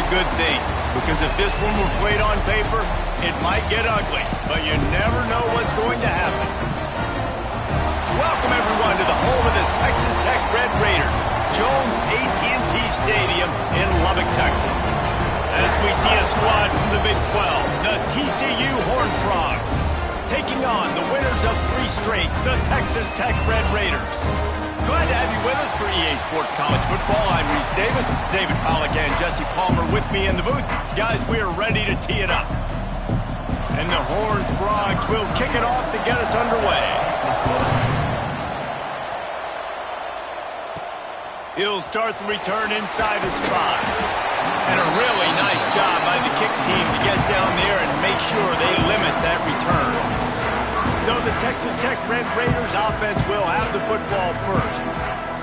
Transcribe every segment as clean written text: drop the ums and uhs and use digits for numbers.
a good thing, because if this one were played on paper, it might get ugly, but you never know what's going to happen. Welcome, everyone, to the home of the Texas Tech Red Raiders, Jones AT&T Stadium in Lubbock, Texas. As we see a squad from the Big 12, the TCU Horned Frogs, taking on the winners of 3 straight, the Texas Tech Red Raiders. Glad to have you with us for EA Sports College Football. I'm Reese Davis, David Pollack and Jesse Palmer with me in the booth. Guys, we are ready to tee it up. And the Horned Frogs will kick it off to get us underway. He'll start the return inside his spot. And a really nice job by the kick team to get down there and make sure they limit that return. So the Texas Tech Red Raiders offense will have the football first.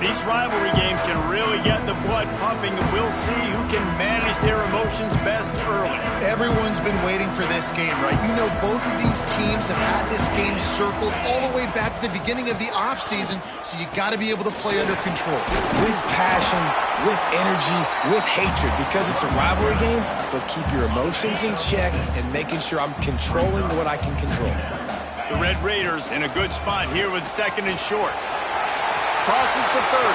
These rivalry games can really get the blood pumping, and we'll see who can manage their emotions best early. Everyone's been waiting for this game, right? You know, both of these teams have had this game circled all the way back to the beginning of the offseason, so you got to be able to play under control. With passion, with energy, with hatred, because it's a rivalry game, but keep your emotions in check and making sure I'm controlling what I can control. The Red Raiders in a good spot here with 2nd and short. Crosses to 30.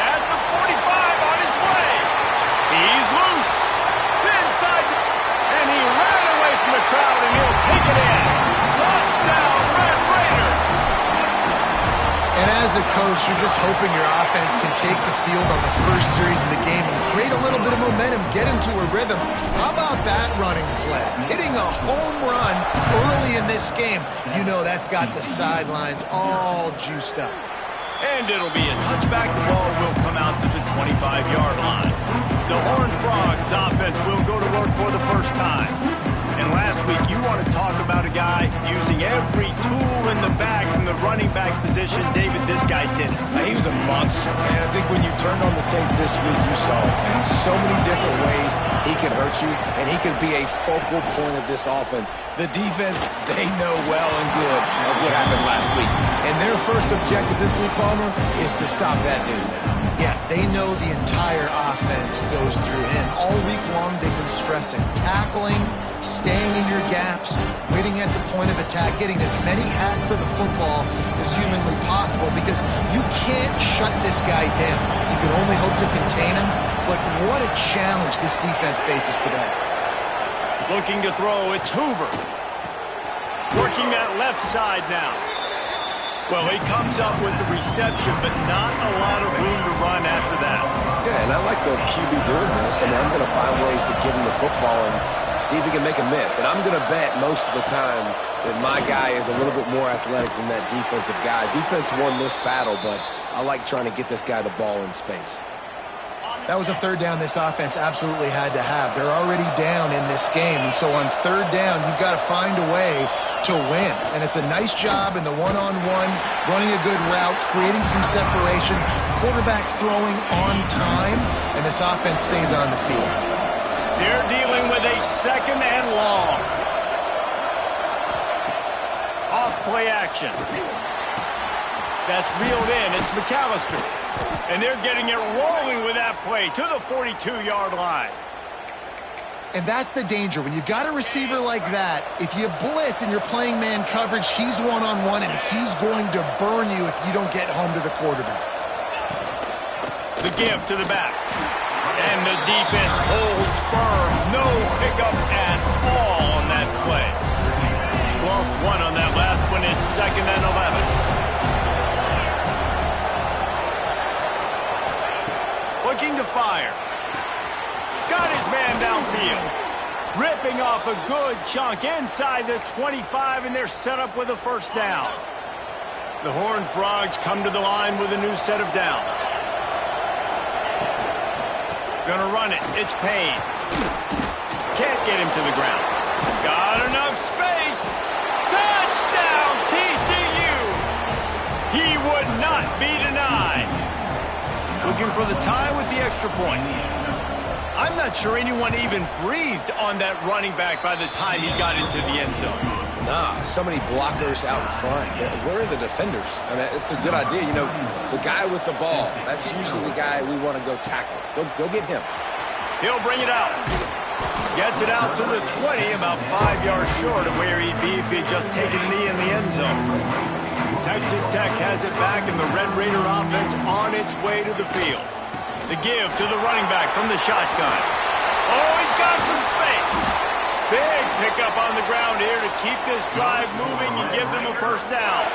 At the 45 on his way. He's loose. Inside. And he ran away from the crowd, and he'll take it in. Touchdown, Red Raiders. And as a coach, you're just hoping your offense can take the field on the first series of the game and create a little bit of momentum, get into a rhythm. How about that running play? Hitting a home run early in this game. You know that's got the sidelines all juiced up. And it'll be a touchback. The ball will come out to the 25-yard line. The Horned Frogs offense will go to work for the first time. And last week, you want to talk about a guy using every tool in the bag from the running back position. David, this guy did it. He was a monster, man. I think when you turned on the tape this week, you saw it. In so many different ways, he could hurt you, and he could be a focal point of this offense. The defense, they know well and good of what happened last week. And their first objective this week, Palmer, is to stop that dude. Yeah, they know the entire offense goes through him. All week long, they've been stressing tackling, staying in your gaps, waiting at the point of attack, getting as many hats to the football as humanly possible, because you can't shut this guy down. You can only hope to contain him, but what a challenge this defense faces today. Looking to throw, it's Hoover. Working that left side now. Well, he comes up with the reception, but not a lot of room to run after that. Yeah, and I like the QB doing this. I mean, I'm going to find ways to get him the football and see if he can make a miss. And I'm going to bet most of the time that my guy is a little bit more athletic than that defensive guy. Defense won this battle, but I like trying to get this guy the ball in space. That was a 3rd down this offense absolutely had to have. They're already down in this game, and so on 3rd down, you've got to find a way to win. And it's a nice job in the one-on-one, running a good route, creating some separation, quarterback throwing on time, and this offense stays on the field. They're dealing with a 2nd and long. Off play action. That's reeled in. It's McAllister. And they're getting it rolling with that play to the 42-yard line. And that's the danger. When you've got a receiver like that, if you blitz and you're playing man coverage, he's one-on-one, and he's going to burn you if you don't get home to the quarterback. The give to the back. And the defense holds firm. No pickup at all on that play. Lost 1 on that last one. It's 2nd and 11. Looking to fire. Got his man downfield. Ripping off a good chunk inside the 25, and they're set up with a 1st down. The Horned Frogs come to the line with a new set of downs. Gonna run it. It's Payne. Can't get him to the ground. Got enough space. Touchdown, TCU. He would not be denied. Looking for the tie with the extra point. I'm not sure anyone even breathed on that running back by the time he got into the end zone. Nah, so many blockers out in front. Where are the defenders? I mean, it's a good idea. You know, the guy with the ball, that's usually the guy we want to go tackle. Go get him. He'll bring it out. Gets it out to the 20, about 5 yards short of where he'd be if he'd just taken a knee in the end zone. Texas Tech has it back, and the Red Raider offense on its way to the field. The give to the running back from the shotgun. Oh, he's got some space. Big pickup on the ground here to keep this drive moving and give them a first down.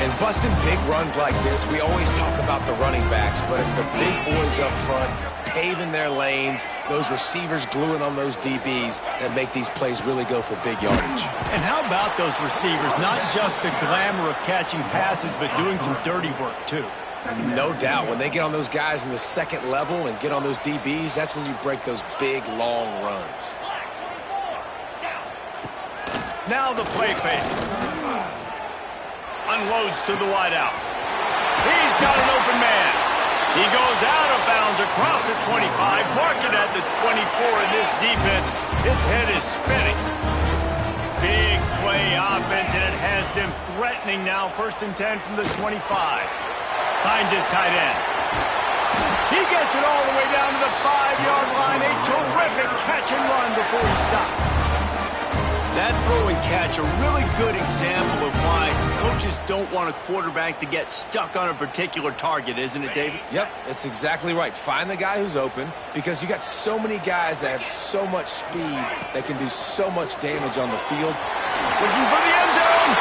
And busting big runs like this, we always talk about the running backs, but it's the big boys up front paving their lanes, those receivers gluing on those DBs that make these plays really go for big yardage. And how about those receivers? Not just the glamour of catching passes, but doing some dirty work too. No doubt. When they get on those guys in the second level and get on those DBs, that's when you break those big, long runs. Now the play fake. Unloads to the wideout. He's got an open man. He goes out of bounds across the 25, marked it at the 24 in this defense. Its head is spinning. Big play offense, and it has them threatening now. 1st and 10 from the 25. Finds his tight end. He gets it all the way down to the 5-yard line. A terrific catch and run before he stopped. That throw and catch, a really good example of why coaches don't want a quarterback to get stuck on a particular target, isn't it, David? Yep, that's exactly right. Find the guy who's open, because you got so many guys that have so much speed that can do so much damage on the field. Looking for the end zone,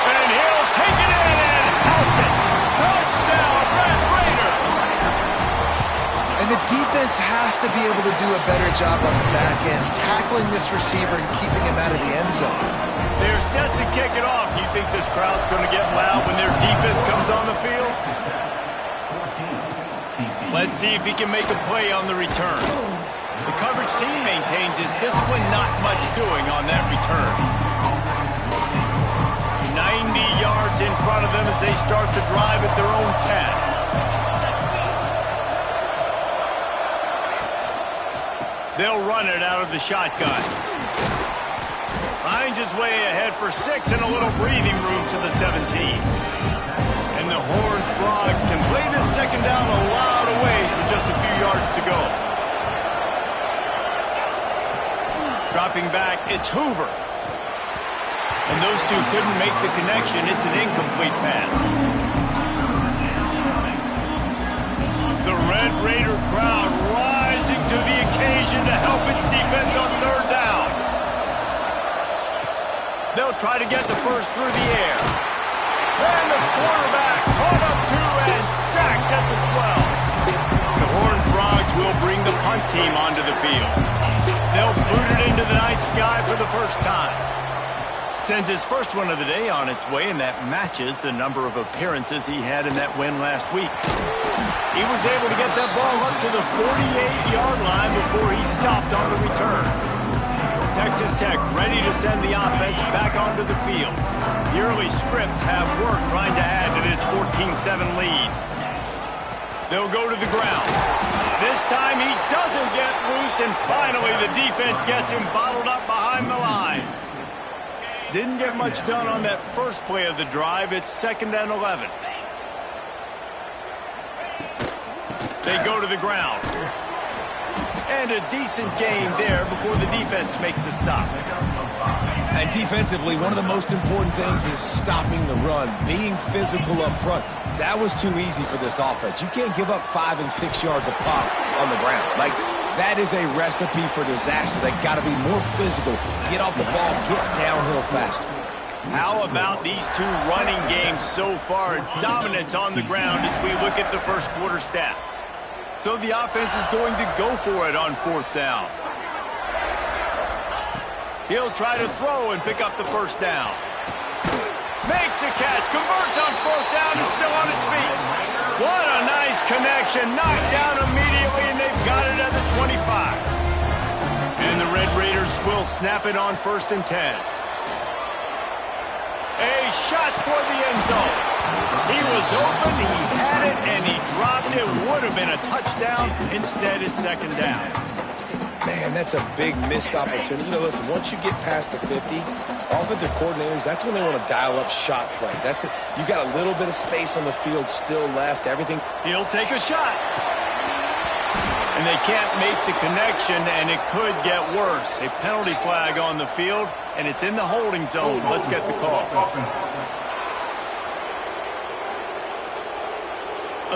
and he'll take it in and house it. Touchdown, Red Raider! And the defense has to be able to do a better job on the back end, tackling this receiver and keeping him out of the end zone. They're set to kick it off. You think this crowd's going to get loud when their defense comes on the field? Let's see if he can make a play on the return. The coverage team maintains his discipline, not much doing on that return. 90 yards in front of them as they start the drive at their own 10. They'll run it out of the shotgun. Finds his way ahead for 6 and a little breathing room to the 17. And the Horned Frogs can play this second down a lot of ways with just a few yards to go. Dropping back, it's Hoover. And those two couldn't make the connection. It's an incomplete pass. The Red Raider crowd rising to the occasion to help its defense on 3rd down. They'll try to get the first through the air. And the quarterback caught up 2 and sacked at the 12. The Horned Frogs will bring the punt team onto the field. They'll boot it into the night sky for the first time. Sends his first one of the day on its way, and that matches the number of appearances he had in that win last week. He was able to get that ball up to the 48-yard line before he stopped on the return. Texas Tech ready to send the offense back onto the field. The early scripts have worked trying to add to this 14-7 lead. They'll go to the ground. This time he doesn't get loose, and finally the defense gets him bottled up behind the line. Didn't get much done on that first play of the drive. It's 2nd and 11. They go to the ground. And a decent game there before the defense makes the stop. And defensively, one of the most important things is stopping the run, being physical up front. That was too easy for this offense. You can't give up 5 and 6 yards a pop on the ground. That is a recipe for disaster. They got to be more physical, get off the ball, get downhill faster. How about these two running games so far? Dominance on the ground as we look at the first quarter stats. So the offense is going to go for it on 4th down. He'll try to throw and pick up the first down. Makes a catch, converts on 4th down, is still on his feet. What a nice connection, knocked down immediately, and they've got it at the 25. And the Red Raiders will snap it on 1st and 10. A shot toward the end zone. He was open, he had it, and he dropped it. Would have been a touchdown. Instead, it's 2nd down. Man, that's a big missed opportunity. Listen, once you get past the 50, offensive coordinators, that's when they want to dial up shot plays. That's it. You got a little bit of space on the field still left. Everything. He'll take a shot. And And they can't make the connection, and it could get worse. A penalty flag on the field, and it's in the holding zone. Let's get the call.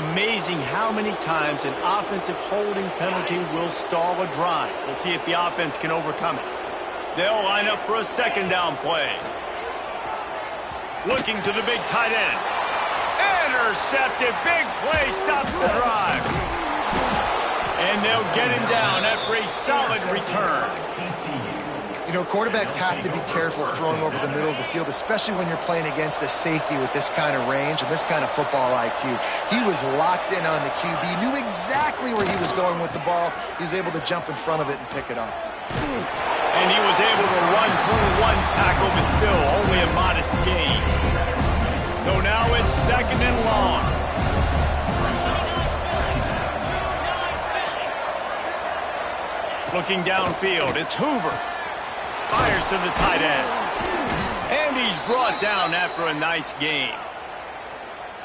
Amazing how many times an offensive holding penalty will stall a drive. We'll see if the offense can overcome it. They'll line up for a second down play. Looking to the big tight end. Intercepted. Big play stops the drive. And they'll get him down after a solid return. You know, quarterbacks have to be careful throwing over the middle of the field, especially when you're playing against the safety with this kind of range and this kind of football IQ. He was locked in on the QB, knew exactly where he was going with the ball. He was able to jump in front of it and pick it up. And he was able to run through one tackle, but still only a modest gain. So now it's second and long. Looking downfield, it's Hoover. Fires to the tight end. And he's brought down after a nice gain.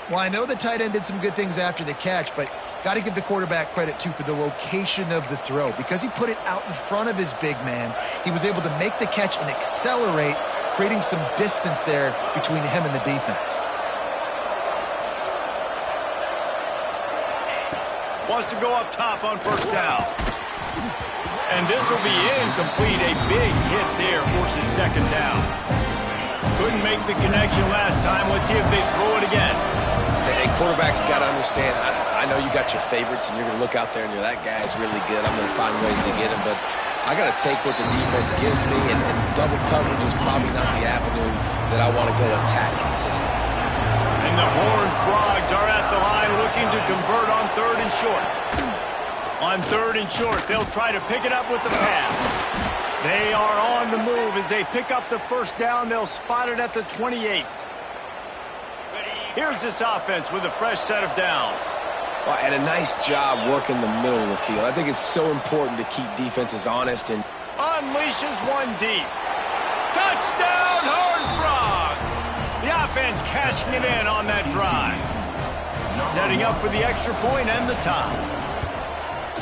Well, I know the tight end did some good things after the catch, but got to give the quarterback credit, too, for the location of the throw. Because he put it out in front of his big man, he was able to make the catch and accelerate, creating some distance there between him and the defense. Wants to go up top on first down. And this will be incomplete. A big hit there forces second down. Couldn't make the connection last time. Let's see if they throw it again. Hey, quarterbacks got to understand, I know you got your favorites, and you're going to look out there and you're, that guy's really good. I'm going to find ways to get him, but I got to take what the defense gives me, and double coverage is probably not the avenue that I want to go attack consistently. And the Horned Frogs are at the line looking to convert on third and short. On third and short, they'll try to pick it up with the pass. They are on the move as they pick up the first down. They'll spot it at the 28. Here's this offense with a fresh set of downs. Well, and a nice job working the middle of the field. I think it's so important to keep defenses honest and unleashes one deep. Touchdown, Horned Frogs! The offense cashing it in on that drive. Setting up for the extra point and the tie.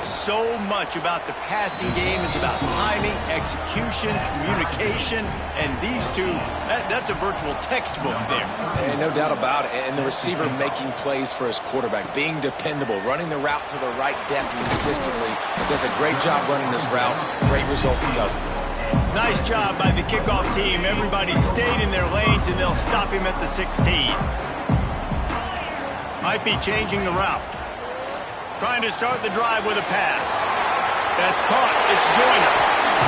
So much about the passing game is about timing, execution, communication, and these two, that's a virtual textbook there. And no doubt about it. And the receiver making plays for his quarterback, being dependable, running the route to the right depth consistently. Does a great job running this route. Great result because of it. Nice job by the kickoff team. Everybody stayed in their lanes, and they'll stop him at the 16. Might be changing the route. Trying to start the drive with a pass. That's caught. It's Joyner.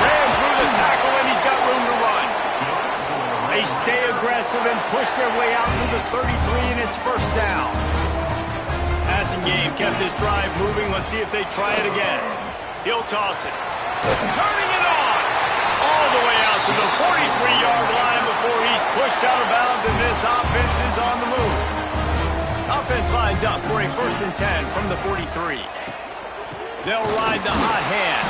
Ran through the tackle, and he's got room to run. They stay aggressive and push their way out to the 33, and it's first down. Passing game kept this drive moving. Let's see if they try it again. He'll toss it. Turning it on. All the way out to the 43-yard line before he's pushed out of bounds, and this offense is on the move. Offense lines up for a first and 10 from the 43. They'll ride the hot hand.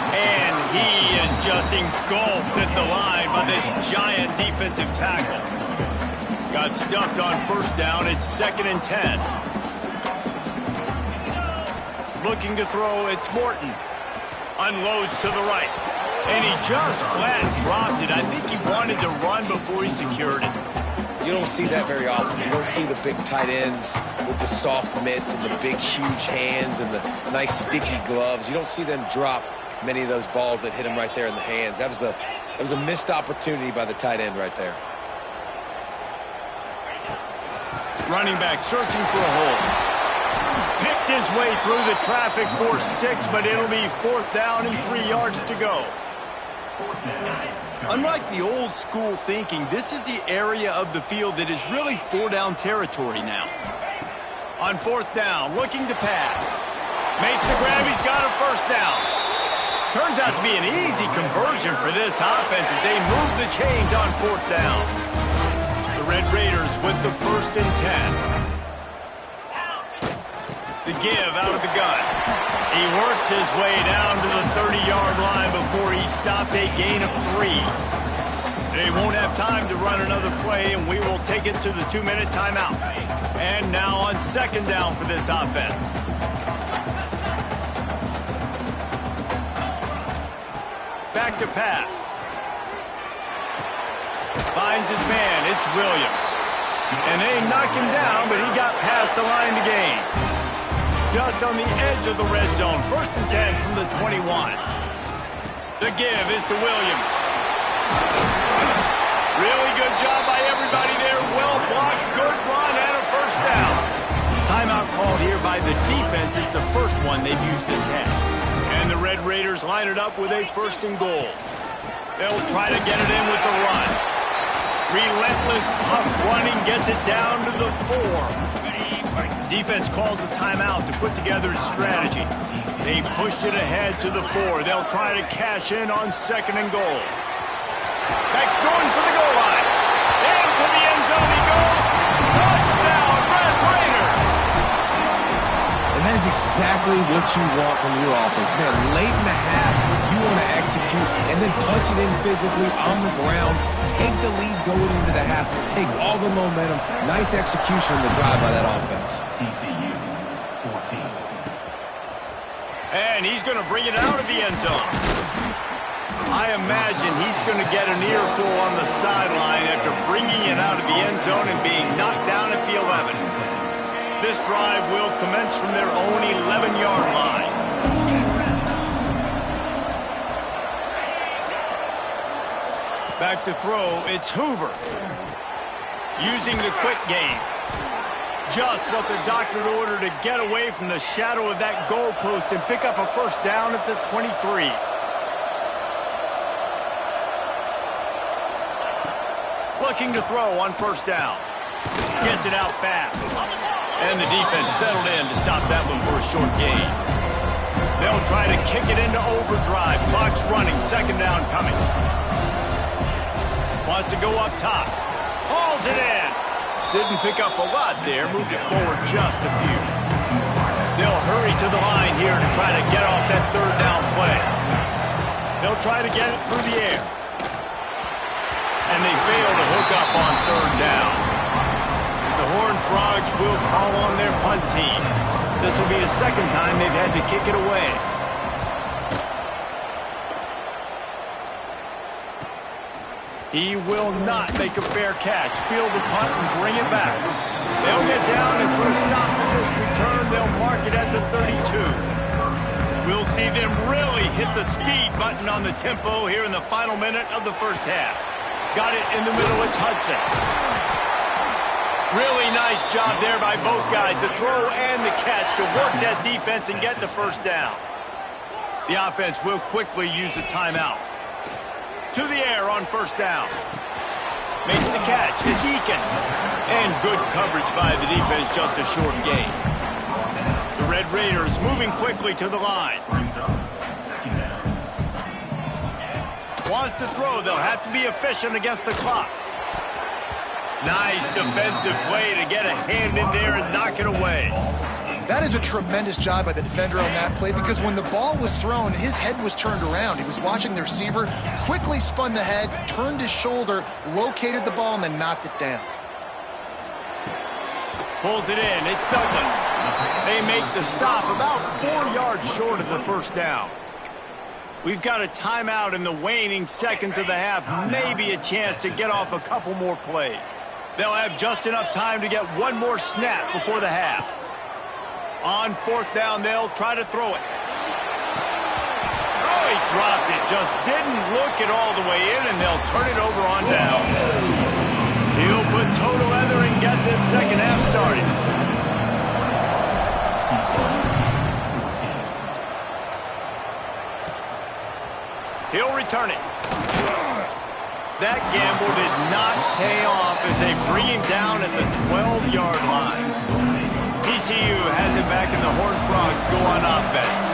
And he is just engulfed at the line by this giant defensive tackle. Got stuffed on first down. It's second and 10. Looking to throw, it's Morton. Unloads to the right. And he just flat dropped it. I think he wanted to run before he secured it. You don't see that very often. You don't see the big tight ends with the soft mitts and the big, huge hands and the nice, sticky gloves. You don't see them drop many of those balls that hit him right there in the hands. That was a missed opportunity by the tight end right there. Running back searching for a hole. Picked his way through the traffic for 6, but it'll be fourth down and 3 yards to go. Unlike the old school thinking, this is the area of the field that is really four-down territory now. On fourth down, looking to pass. Makes the grab, he's got a first down. Turns out to be an easy conversion for this offense as they move the chains on fourth down. The Red Raiders with the first and 10. The give out of the gun. He works his way down to the 30-yard line before he stopped a gain of 3. They won't have time to run another play, and we will take it to the 2-minute timeout. And now on second down for this offense. Back to pass. Finds his man. It's Williams. And they knock him down, but he got past the line to gain. Just on the edge of the red zone. 1st and 10 from the 21. The give is to Williams. Really good job by everybody there. Well blocked, good run, and a 1st down. Timeout called here by the defense. It's the first one they've used this half. And the Red Raiders line it up with a 1st and goal. They'll try to get it in with the run. Relentless, tough running gets it down to the 4. Defense calls a timeout to put together a strategy. They've pushed it ahead to the 4. They'll try to cash in on 2nd and goal. Beck's going for the goal line. Into the end zone he goes. Touchdown, Red Raiders! And that is exactly what you want from your offense. Man, late in the half, you want to execute and then punch it in physically on the ground. Take the lead going into the half. Take all the momentum. Nice execution in the drive by that offense. TCU 14. And he's going to bring it out of the end zone. I imagine he's going to get an earful on the sideline after bringing it out of the end zone and being knocked down at the 11. This drive will commence from their own 11-yard line. Back to throw, it's Hoover. Using the quick game. Just what the doctor ordered to get away from the shadow of that goalpost and pick up a 1st down at the 23. Looking to throw on 1st down. Gets it out fast. And the defense settled in to stop that one for a short gain. They'll try to kick it into overdrive. Clock's running. 2nd down coming. Wants to go up top. Hauls it in. Didn't pick up a lot there. Moved it forward just a few. They'll hurry to the line here to try to get off that 3rd down play. They'll try to get it through the air. And they fail to hook up on 3rd down. The Horned Frogs will call on their punt team. This will be the 2nd time they've had to kick it away. He will not make a fair catch. Field the punt and bring it back. They'll get down and put a stop to this return. They'll mark it at the 32. We'll see them really hit the speed button on the tempo here in the final minute of the 1st half. Got it in the middle. It's Hudson. Really nice job there by both guys, the throw and the catch, to work that defense and get the 1st down. The offense will quickly use a timeout. To the air on 1st down. Makes the catch. It's Eakin. And good coverage by the defense, just a short gain. The Red Raiders moving quickly to the line. Wants to throw. They'll have to be efficient against the clock. Nice defensive play to get a hand in there and knock it away. That is a tremendous job by the defender on that play, because when the ball was thrown, his head was turned around. He was watching the receiver, quickly spun the head, turned his shoulder, located the ball, and then knocked it down. Pulls it in. It's Douglas. They make the stop about 4 yards short of the 1st down. We've got a timeout in the waning seconds of the half. Maybe a chance to get off a couple more plays. They'll have just enough time to get one more snap before the half. On 4th down, they'll try to throw it. Oh, he dropped it. Just didn't look it all the way in, and they'll turn it over on down. He'll put total leather and get this 2nd half started. He'll return it. That gamble did not pay off as they bring him down at the 12-yard line. TCU has it back, and the Horned Frogs go on offense.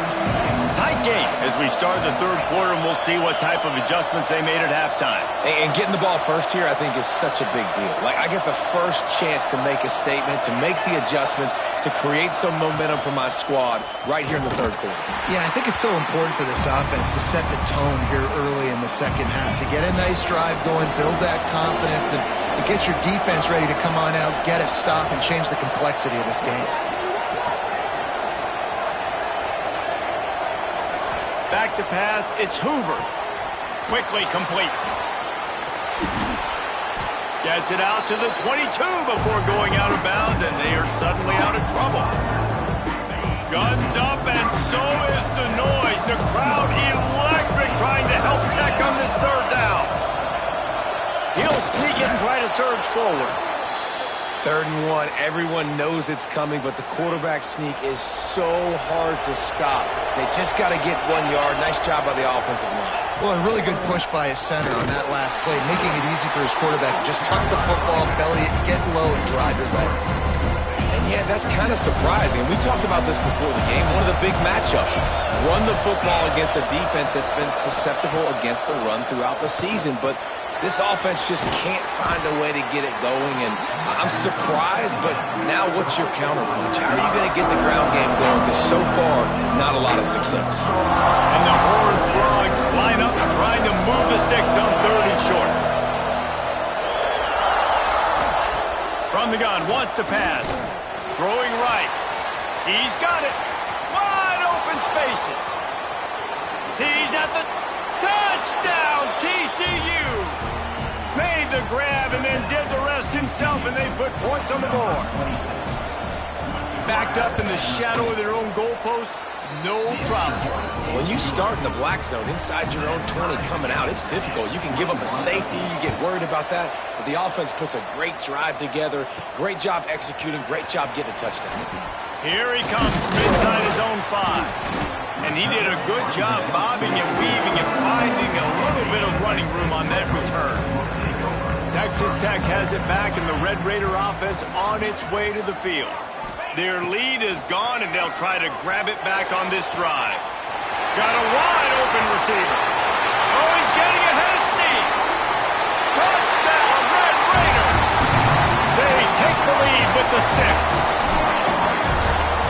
Tight game as we start the 3rd quarter, and we'll see what type of adjustments they made at halftime. And getting the ball first here, I think, is such a big deal. Like, I get the first chance to make a statement, to make the adjustments, to create some momentum for my squad right here in the 3rd quarter. Yeah, I think it's so important for this offense to set the tone here early in the 2nd half, to get a nice drive going, build that confidence, and get your defense ready to come on out, get a stop, and change the complexity of this game. Back to pass, it's Hoover. Quickly complete. Gets it out to the 22 before going out of bounds, and they are suddenly out of trouble. Guns up, and so is the noise. The crowd electric trying to help Tech on this third down. He'll sneak it and try to surge forward. 3rd and 1, everyone knows it's coming, but the quarterback sneak is so hard to stop. They just got to get 1 yard. Nice job by the offensive line. Well, a really good push by his center on that last play, making it easy for his quarterback to just tuck the football, belly it, get low, and drive your legs. And yeah, that's kind of surprising. We talked about this before the game. One of the big matchups. Run the football against a defense that's been susceptible against the run throughout the season, but this offense just can't find a way to get it going, and I'm surprised, but now what's your counterpunch? How are you going to get the ground game going? Because so far, not a lot of success. And the Horned Frogs line up trying to move the sticks on 3rd and short. From the gun, wants to pass. Throwing right. He's got it. Wide open spaces. He's at the touchdown, TCU. Made the grab and then did the rest himself, and they put points on the board. Backed up in the shadow of their own goalpost, no problem. When you start in the black zone inside your own 20 coming out, it's difficult. You can give up a safety, you get worried about that, but the offense puts a great drive together, great job executing, great job getting a touchdown. Here he comes from inside his own 5. And he did a good job bobbing and weaving and finding a little bit of running room on that return. Texas Tech has it back, and the Red Raider offense on its way to the field. Their lead is gone, and they'll try to grab it back on this drive. Got a wide open receiver. Oh, he's getting ahead of steam. Touchdown, Red Raiders. They take the lead with the 6.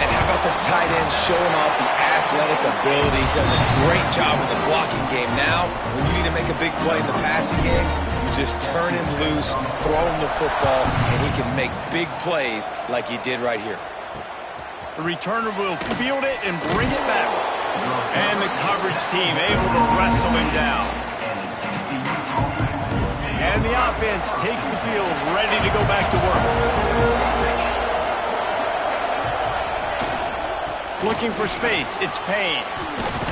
And how about the tight end showing off the athletic ability? Does a great job in the blocking game. Now, when you need to make a big play in the passing game, you just turn him loose, throw him the football, and he can make big plays like he did right here. The returner will field it and bring it back. And the coverage team able to wrestle him down. And the offense takes the field, ready to go back to work. Looking for space, it's Payne.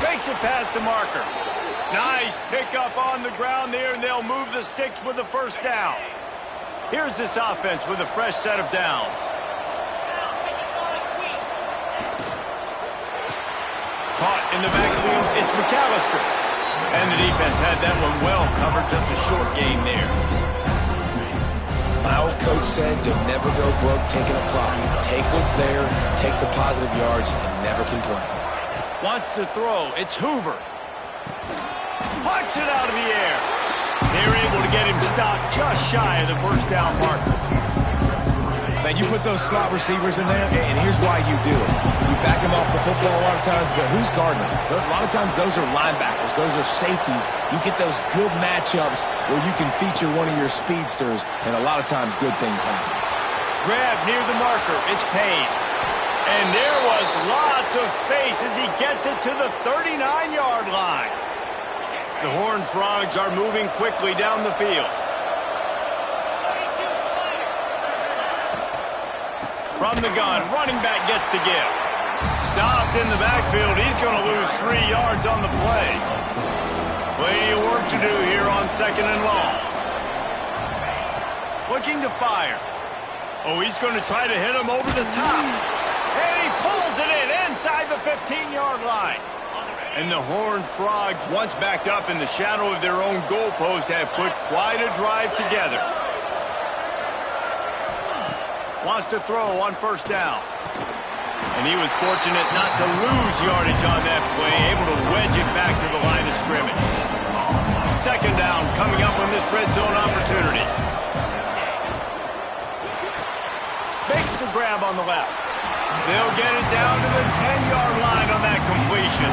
Makes it past the marker. Nice pickup on the ground there, and they'll move the sticks with the 1st down. Here's this offense with a fresh set of downs. Caught in the backfield, it's McAllister. And the defense had that one well covered, just a short game there. My old coach said you'll never go broke taking a profit. Take what's there, take the positive yards, and never complain. Wants to throw. It's Hoover. Pucks it out of the air. They're able to get him stopped just shy of the 1st down marker. Man, you put those slot receivers in there, and here's why you do it. You back them off the football a lot of times, but who's guarding them? A lot of times those are linebackers. Those are safeties. You get those good matchups where you can feature one of your speedsters, and a lot of times good things happen. Grab near the marker. It's Payne. And there was lots of space as he gets it to the 39-yard line. The Horned Frogs are moving quickly down the field. From the gun, running back gets to give. Stopped in the backfield. He's going to lose 3 yards on the play. Plenty of work to do here on 2nd and long. Looking to fire. Oh, he's going to try to hit him over the top. And he pulls it in inside the 15-yard line. And the Horned Frogs, once backed up in the shadow of their own goalpost, have put quite a drive together. Wants to throw on 1st down. And he was fortunate not to lose yardage on that play, able to wedge it back to the line of scrimmage. 2nd down coming up on this red zone opportunity. Makes the grab on the left. They'll get it down to the 10-yard line on that completion.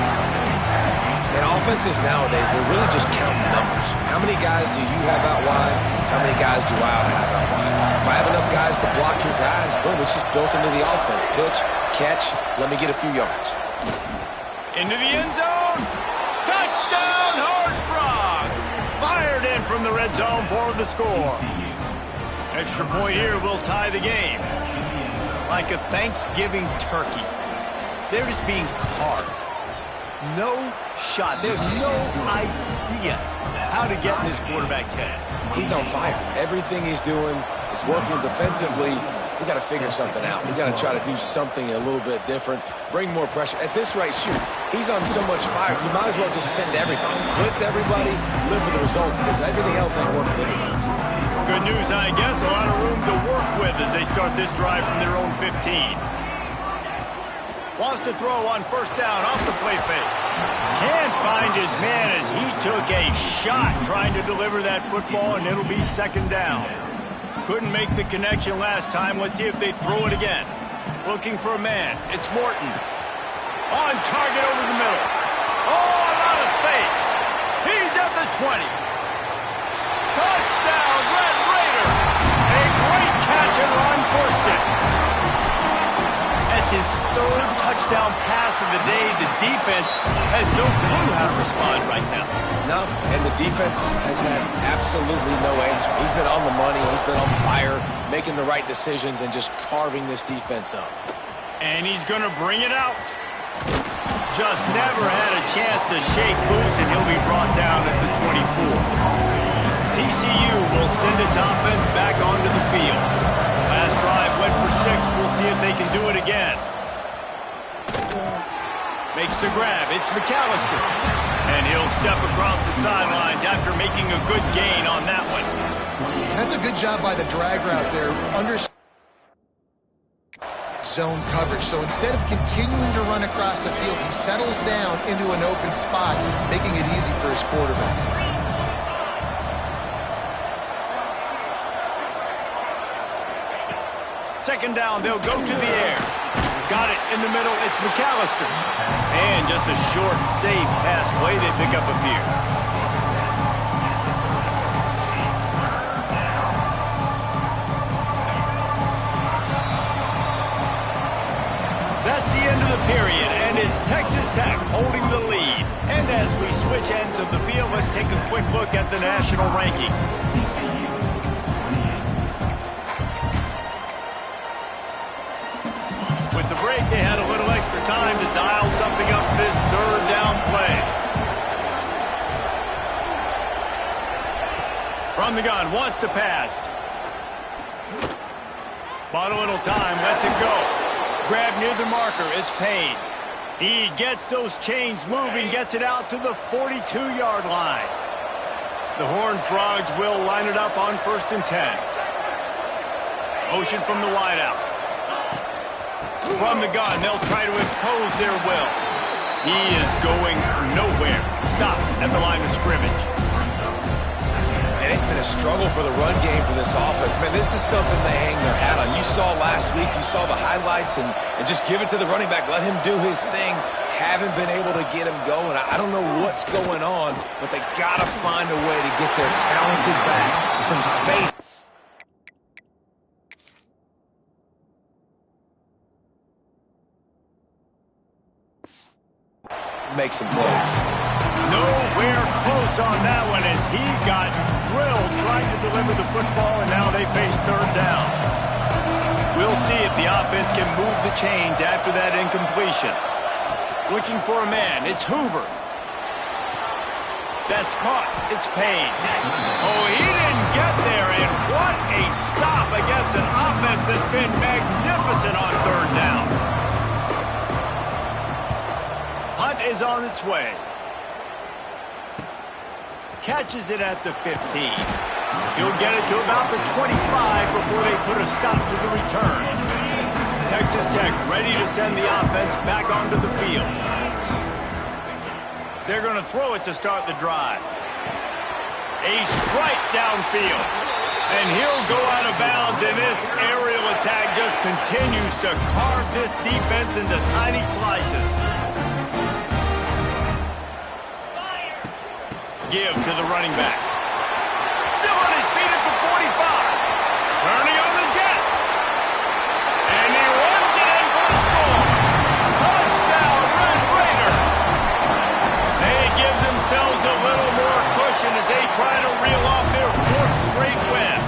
And offenses nowadays, they're really just counting numbers. How many guys do you have out wide? How many guys do I have out wide? If I have enough guys to block your guys, boom, it's just built into the offense. Pitch, catch, let me get a few yards. Into the end zone. Touchdown, Horned Frogs. red zone for the score. Extra point here will tie the game. Like a Thanksgiving turkey, they're just being carved. No shot. They have no idea how to get in this quarterback's head. He's on fire. Everything he's doing is working defensively. We got to figure something out. We got to try to do something a little bit different, bring more pressure. At this rate, shoot, he's on so much fire, you might as well just send everybody. Blitz everybody, live with the results, because everything else ain't working anyways. Good news, I guess. A lot of room to work with as they start this drive from their own 15. Wants to throw on first down off the play fake. Can't find his man as he took a shot trying to deliver that football, and it'll be second down. Couldn't make the connection last time. Let's see if they throw it again. Looking for a man. It's Morton. On target over the middle. Oh, a lot of space. He's at the 20. Touchdown, Red Raider. A great catch and run for 6. That's his third touchdown pass of the day. The defense has no clue how to respond right now. No, and the defense has had absolutely no answer. He's been on the money. He's been on fire, making the right decisions and just carving this defense up. And he's going to bring it out. Just never had a chance to shake loose, and he'll be brought down at the 24. TCU will send its offense back onto the field. Last drive went for 6. We'll see if they can do it again. Makes the grab. It's McAllister. And he'll step across the sidelines after making a good gain on that one. That's a good job by the drag route there. Under zone coverage. So instead of continuing to run across the field, he settles down into an open spot, making it easy for his quarterback. Second down, they'll go to the air. Got it in the middle, it's McAllister. And just a short, safe pass play, they pick up a few. That's the end of the period, and it's Texas Tech holding the lead. And as we switch ends of the field, let's take a quick look at the national rankings. With the break, they had a little extra time to dial something up this third down play. From the gun, wants to pass. Bought a little time, lets it go. Grab near the marker, it's Payne. He gets those chains moving, gets it out to the 42-yard line. The Horned Frogs will line it up on 1st and 10. Motion from the wideout. From the gun, they'll try to impose their will. He is going nowhere. Stop at the line of scrimmage. And it's been a struggle for the run game for this offense. Man, this is something they hang their hat on. You saw last week, you saw the highlights, and just give it to the running back. Let him do his thing. Haven't been able to get him going. I don't know what's going on, but they got to find a way to get their talented back some space. Make some plays. Nowhere close on that one as he got drilled trying to deliver the football, and now they face third down. We'll see if the offense can move the chains after that incompletion. Looking for a man. It's Hoover. That's caught. It's Payne. Oh, he didn't get there, and what a stop against an offense that's been magnificent on third down. Hunt is on its way. Catches it at the 15. He'll get it to about the 25 before they put a stop to the return. Texas Tech ready to send the offense back onto the field. They're going to throw it to start the drive. A strike downfield. And he'll go out of bounds, and this aerial attack just continues to carve this defense into tiny slices. Give to the running back. Still on his feet at the 45. Turning on the Jets. And he runs it in for the score. Touchdown, Red Raider. They give themselves a little more cushion celebration as they try to reel off their 4th straight win.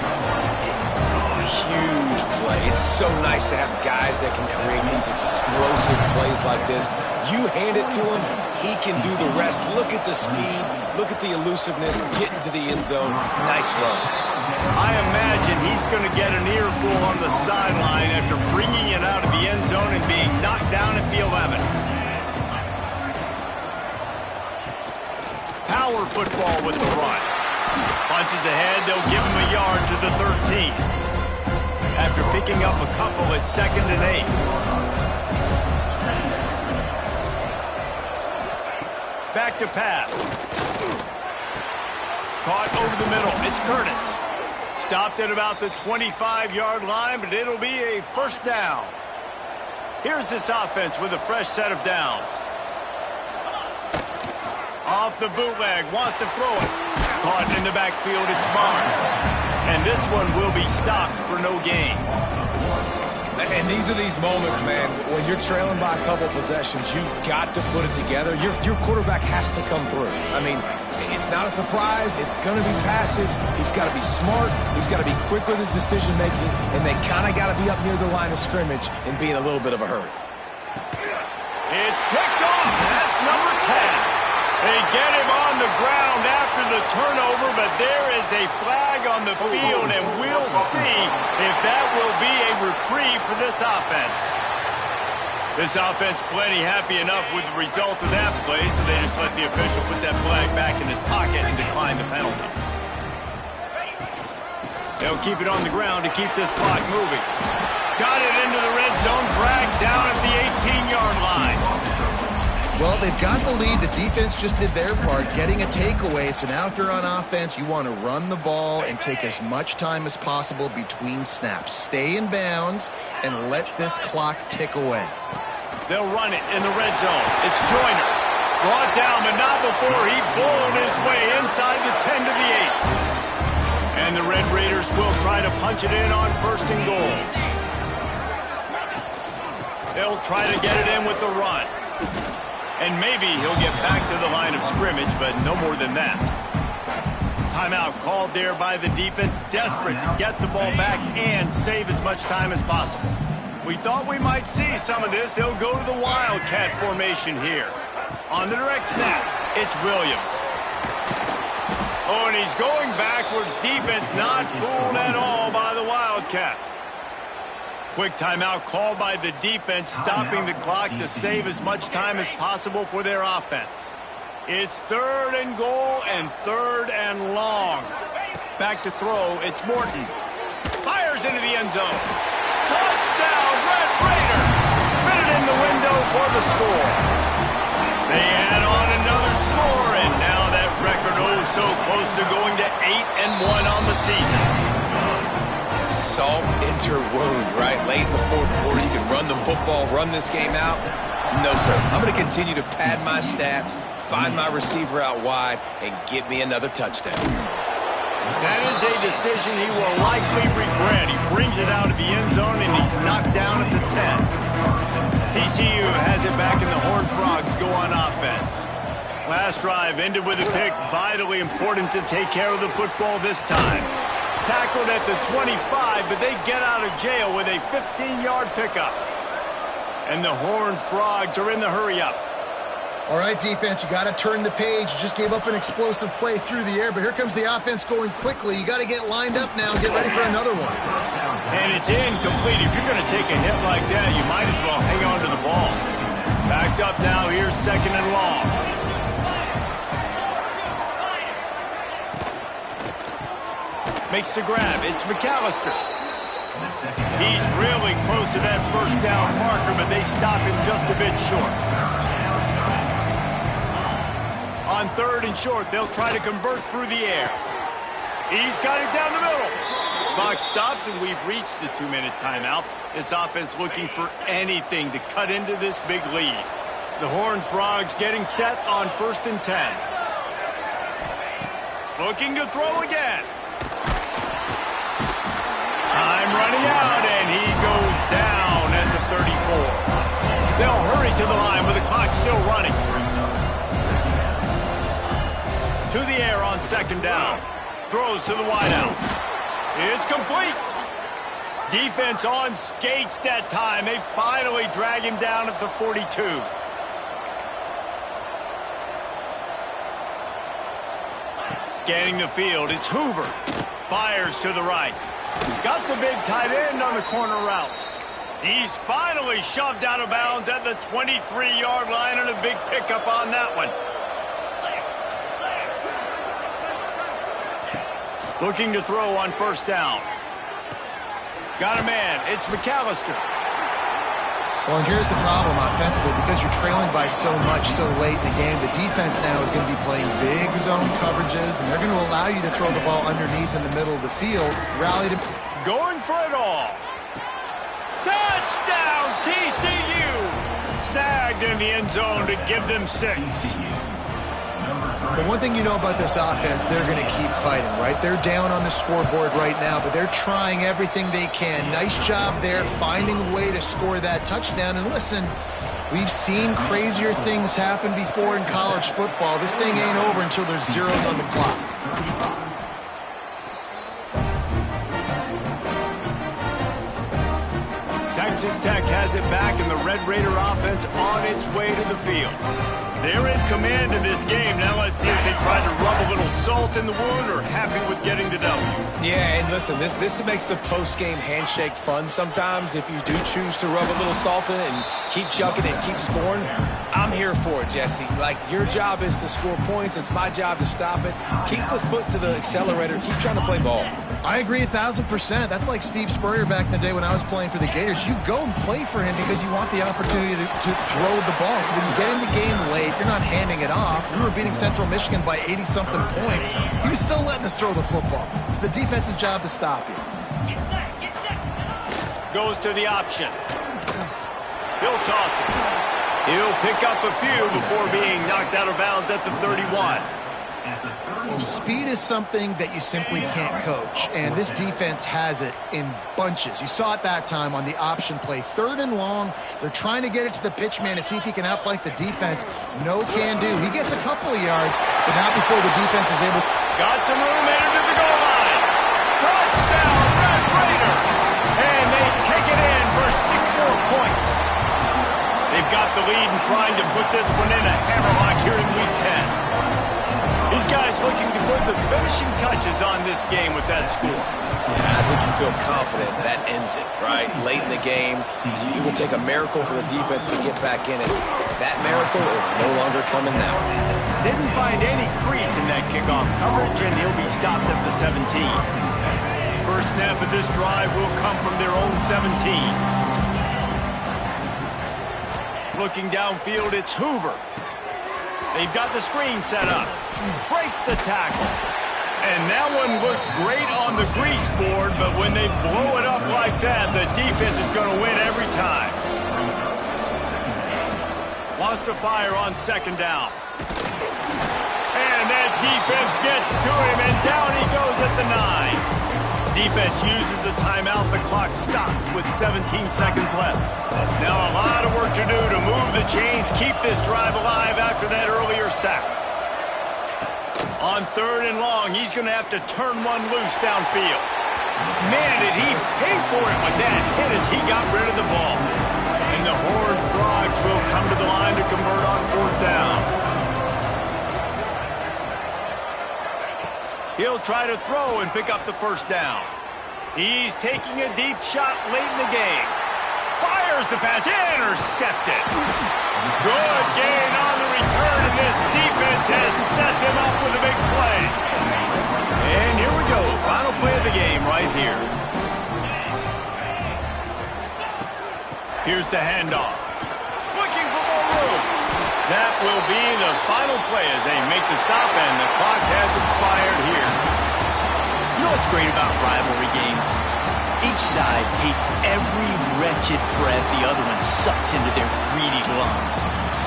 Huge play. It's so nice to have guys that can create these explosive plays like this. You hand it to him, he can do the rest. Look at the speed. Look at the elusiveness. Get into the end zone. Nice run. I imagine he's going to get an earful on the sideline after bringing it out of the end zone and being knocked down at the 11. Power football with the run. Punches ahead, they'll give him a yard to the 13. After picking up a couple at 2nd and 8. Back to pass. Caught over the middle. It's Curtis. Stopped at about the 25-yard line, but it'll be a 1st down. Here's this offense with a fresh set of downs. Off the bootleg, wants to throw it. Caught in the backfield, it's Barnes. And this one will be stopped for no gain. And these are these moments, man, when you're trailing by a couple possessions, you've got to put it together. Your quarterback has to come through. I mean, it's not a surprise. It's going to be passes. He's got to be smart. He's got to be quick with his decision-making, and they kind of got to be up near the line of scrimmage and be in a little bit of a hurry. It's picked off. That's number 10. They get him on the ground after the turnover, but there is a flag on the field, and we'll see if that will be a reprieve for this offense. This offense plenty happy enough with the result of that play, so they just let the official put that flag back in his pocket and decline the penalty. They'll keep it on the ground to keep this clock moving. Got it into the red zone, dragged down at the 18-yard line. Well, they've got the lead. The defense just did their part, getting a takeaway. So now if you're on offense, you want to run the ball and take as much time as possible between snaps. Stay in bounds and let this clock tick away. They'll run it in the red zone. It's Joyner. Brought down, but not before he bowled his way inside the 10 to the 8. And the Red Raiders will try to punch it in on 1st and goal. They'll try to get it in with the run. And maybe he'll get back to the line of scrimmage, but no more than that. Timeout called there by the defense, desperate to get the ball back and save as much time as possible. We thought we might see some of this. They'll go to the Wildcat formation here. On the direct snap, it's Williams. Oh, and he's going backwards. Defense not fooled at all by the Wildcat. Quick timeout called by the defense, stopping the clock to save as much time as possible for their offense. It's 3rd and goal and 3rd and long. Back to throw, it's Morton. Fires into the end zone. Touchdown, Red Raider! Fitted in the window for the score. They add on another score, and now that record oh so close to going to 8-1 on the season. Salt into wound, right? Late in the 4th quarter, you can run the football, run this game out. No, sir. I'm going to continue to pad my stats, find my receiver out wide, and get me another touchdown. That is a decision he will likely regret. He brings it out of the end zone, and he's knocked down at the 10. TCU has it back, and the Horned Frogs go on offense. Last drive ended with a pick. Vitally important to take care of the football this time. Tackled at the 25, but they get out of jail with a 15-yard pickup. And the Horned Frogs are in the hurry-up. All right, defense, you got to turn the page. You just gave up an explosive play through the air, but here comes the offense going quickly. You got to get lined up now and get ready for another one. And it's incomplete. If you're going to take a hit like that, you might as well hang on to the ball. Backed up now. Here's 2nd and long. Makes the grab. It's McAllister. He's really close to that 1st down marker, but they stop him just a bit short. On 3rd and short, they'll try to convert through the air. He's got it down the middle. Clock stops, and we've reached the 2-minute timeout. This offense looking for anything to cut into this big lead. The Horned Frogs getting set on 1st and 10. Looking to throw again. Time running out, and he goes down at the 34. They'll hurry to the line with the clock still running. To the air on second down. Throws to the wideout. It's complete. Defense on skates that time. They finally drag him down at the 42. Scanning the field, it's Hoover. Fires to the right. Got the big tight end on the corner route. He's finally shoved out of bounds at the 23-yard line, and a big pickup on that one. Looking to throw on first down. Got a man. It's McAllister. Well, and here's the problem offensively. Because you're trailing by so much so late in the game, the defense now is going to be playing big zone coverages, and they're going to allow you to throw the ball underneath in the middle of the field. Rally to... Going for it all. Touchdown, TCU! Snagged in the end zone to give them 6. The one thing you know about this offense, they're going to keep fighting, right? They're down on the scoreboard right now, but they're trying everything they can. Nice job there, finding a way to score that touchdown. And listen, we've seen crazier things happen before in college football. This thing ain't over until there's zeros on the clock. Texas Tech has it back, and the Red Raider offense on its way to the field. They're in command of this game. Now let's see if they try to rub a little salt in the wound or happy with getting the W. Yeah, and listen, this makes the post-game handshake fun sometimes. If you do choose to rub a little salt in it and keep chucking it and keep scoring, I'm here for it, Jesse. Like, your job is to score points. It's my job to stop it. Keep the foot to the accelerator. Keep trying to play ball. I agree 1,000%. That's like Steve Spurrier back in the day when I was playing for the Gators. You go and play for him because you want the opportunity to throw the ball. So when you get in the game late, you're not handing it off. We were beating Central Michigan by 80-something points. He was still letting us throw the football. It's the defense's job to stop you. Goes to the option. He'll toss it. He'll pick up a few before being knocked out of bounds at the 31. Well, speed is something that you simply can't coach, and this defense has it in bunches. You saw it that time on the option play. 3rd and long, they're trying to get it to the pitch man to see if he can outflank the defense. No can do. He gets a couple of yards, but not before the defense is able. Got some room entered to the goal line. Touchdown, Red Raider! And they take it in for 6 more points. They've got the lead and trying to put this one in a hammerlock here in Week 10. These guys looking to put the finishing touches on this game with that score. I think you feel confident that ends it, right? Late in the game, it would take a miracle for the defense to get back in it. That miracle is no longer coming now. Didn't find any crease in that kickoff coverage, and he'll be stopped at the 17. First snap of this drive will come from their own 17. Looking downfield, it's Hoover. They've got the screen set up. Breaks the tackle. And that one looked great on the grease board, but when they blow it up like that, the defense is going to win every time. Lost a fire on second down. And that defense gets to him, and down he goes at the 9. Defense uses a timeout. The clock stops with 17 seconds left. Now a lot of work to do to move the chains, keep this drive alive after that earlier sack. On 3rd and long, he's going to have to turn one loose downfield. Man, did he pay for it with that hit as he got rid of the ball. And the Horned Frogs will come to the line to convert on 4th down. He'll try to throw and pick up the first down. He's taking a deep shot late in the game. Fires the pass, intercepted. Good gain on the return, and this defense has set them up with a big play. And here we go, final play of the game right here. Here's the handoff. Looking for more room. That will be the final play as they make the stop, and the clock has expired here. You know what's great about rivalry games? Each side hates every wretched breath the other one sucks into their greedy lungs.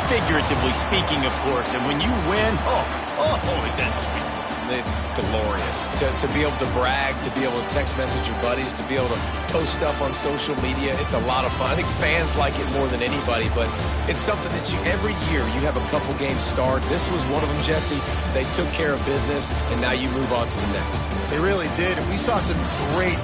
Figuratively speaking, of course, and when you win, oh, is that sweet. It's glorious to be able to brag, to be able to text message your buddies, to be able to post stuff on social media. It's a lot of fun. I think fans like it more than anybody, but it's something that every year you have a couple games start. This was one of them, Jesse. They took care of business, and now you move on to the next. They really did. And we saw some great